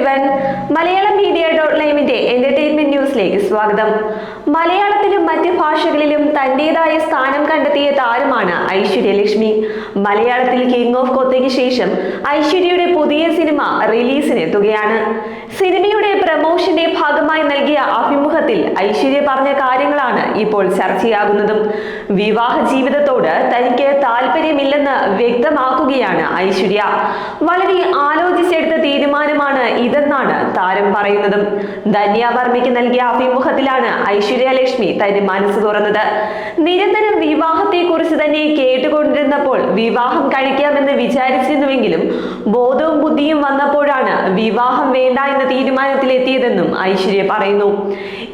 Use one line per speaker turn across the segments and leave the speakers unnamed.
ജീവൻ. Malayalam media .ലൈവിന്റെ entertainment ന്യൂസിലേക്ക് സ്വാഗതം. മലയാളത്തിലും മറ്റ് ഭാഷകളിലും തന്റേതായ സ്ഥാനം കണ്ടെത്തിയ താരമാണ് ഐശ്വര്യ ലക്ഷ്മി. മലയാളത്തിൽ കിങ് ഓഫ് കൊത്തയ്ക്ക് ശേഷം ഐശ്വര്യയുടെ പുതിയ സിനിമ റിലീസിനെത്തുകയാണ്. സിനിമയുടെ പ്രമോഷന്റെ ഭാഗമായി നൽകിയ അഭിമുഖത്തിൽ ഐശ്വര്യ പറഞ്ഞ കാര്യങ്ങളാണ് ഇപ്പോൾ ചർച്ചയാകുന്നതും. വിവാഹ ജീവിതത്തോട് തനിക്ക് താല്പര്യമില്ലെന്ന് വ്യക്തമാക്കുകയാണ് ഐശ്വര്യ. വളരെ ആലോചിച്ചെടുത്ത തീരുമാനമാണ് ഇതെന്നാണ് താരം പറയുന്നതും. ധന്യ വർമ്മയ്ക്ക് നൽകിയ അഭിമുഖത്തിലാണ് ഐശ്വര്യ ലക്ഷ്മി തന്റെ മനസ്സ് തുറന്നത്. നിരന്തരം വിവാഹത്തെ കുറിച്ച് തന്നെ കേട്ടുകൊണ്ടിരുന്നപ്പോൾ വിവാഹം കഴിക്കാമെന്ന് വിചാരിച്ചിരുന്നുവെങ്കിലും ബോധവും ബുദ്ധിയും വന്നപ്പോഴാണ് വിവാഹം വേണ്ട എന്ന തീരുമാനത്തിലെത്തിയതെന്നും ഐശ്വര്യ പറയുന്നു.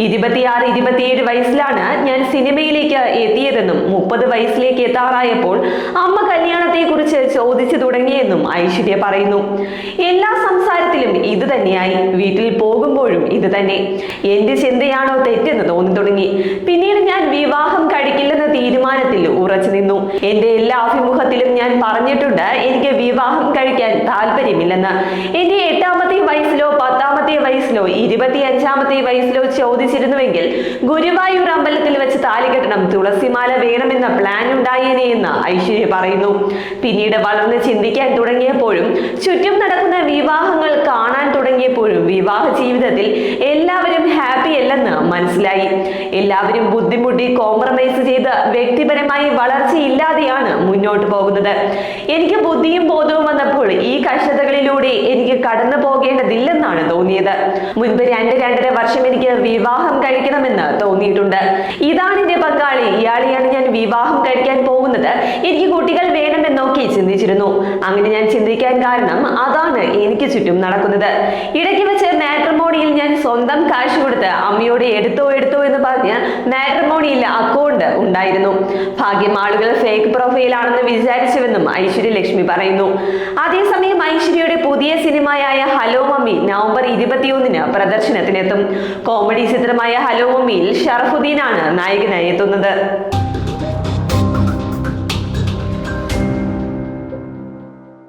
26-27 വയസ്സിലാണ് ഞാൻ സിനിമയിലേക്ക് എത്തിയതെന്നും 30 വയസ്സിലേക്ക് എത്താറായപ്പോൾ അമ്മ കല്യാണത്തെ കുറിച്ച് ചോദിച്ചു തുടങ്ങിയെന്നും ഐശ്വര്യ പറയുന്നു. എല്ലാ സംസാരത്തിലും ഇത് തന്നെയായി, വീട്ടിൽ പോകുമ്പോഴും ഇത് തന്നെ. എന്റെ ചിന്തയാണോ തെറ്റെന്ന് തോന്നി തുടങ്ങി. പിന്നീട് ഞാൻ വിവാഹം കഴിക്കില്ലെന്ന തീരുമാനത്തിൽ ഉറച്ചു നിന്നു. എന്റെ എല്ലാ അഭിമുഖത്തിലും ഞാൻ പറഞ്ഞിട്ടുണ്ട് എനിക്ക് വിവാഹം കഴിക്കാൻ താല്പര്യമില്ലെന്ന്. എന്റെ 8ാമത്തെ വയസ്സിലോ 10ാമത്തെ വയസ്സിലോ 25ാമത്തെ വയസ്സിലോ ചോദിച്ചിരുന്നുവെങ്കിൽ ഗുരുവായൂർ അമ്പലത്തിൽ വെച്ച് താലി കെട്ടണം, തുളസിമാല വേണമെന്ന പ്ലാൻ ഉണ്ടായേനെ എന്ന് ഐശ്വര്യ പറയുന്നു. പിന്നീട് വളർന്ന് ചിന്തിക്കാൻ തുടങ്ങിയപ്പോഴും ചുറ്റും നടക്കുന്ന വിവാഹങ്ങൾ കാണാൻ തുടങ്ങിയപ്പോഴും വിവാഹ ജീവിതത്തിൽ എല്ലാവരും ഹാപ്പി അല്ലെന്ന് മനസ്സിലായി. എല്ലാവരും ബുദ്ധിമുട്ടി കോംപ്രമൈസ് ചെയ്ത് വ്യക്തിപരമായി വളർച്ചയില്ലാതെയാണ് മുന്നോട്ട് പോകുന്നത്. എനിക്ക് ബുദ്ധിയും ബോധവും വന്നപ്പോൾ ഈ കഷ്ടതകളിലൂടെ എനിക്ക് കടന്നു പോകേണ്ടതില്ലെന്നാണ് തോന്നിയത്. മുൻപ് 2-2.5 വർഷം എനിക്ക് വിവാഹം കഴിക്കണമെന്ന് തോന്നിയിട്ടുണ്ട്. ഇതാണ് എന്റെ പങ്കാളി, ഇയാളെയാണ് ഞാൻ വിവാഹം കഴിക്കാൻ പോകുന്നത്, എനിക്ക് കുട്ടികൾ വേണമെന്നൊക്കെ ചിന്തിച്ചിരുന്നു. അങ്ങനെ ഞാൻ ചിന്തിക്കാൻ കാരണം അതാണ് എനിക്ക് ചുറ്റും നടക്കുന്നത്. ഇടയ്ക്ക് വെച്ച് മാട്രിമോണിയിൽ ഞാൻ സ്വന്തം കാശ് കൊടുത്ത് അമ്മയോട് എടുത്തോ എന്ന് പറഞ്ഞ് മാട്രിമോണിയിൽ അക്കൗണ്ട് ഉണ്ടായിരുന്നു. ഭാഗ്യം ആളുകൾ ഫേക്ക് പ്രൊഫൈലാണെന്ന് വിചാരിച്ചുവെന്നും ഐശ്വര്യ ലക്ഷ്മി പറയുന്നു. അതേസമയം ഐശ്വര്യയുടെ പുതിയ സിനിമയായ ഹലോ മമ്മി നവംബർ 21-ന് പ്രദർശനത്തിനെത്തും. കോമഡി ചിത്രമായ ഹലോ മമ്മിയിൽ ഷറഫുദ്ദീനാണ് നായകനായി എത്തുന്നത്.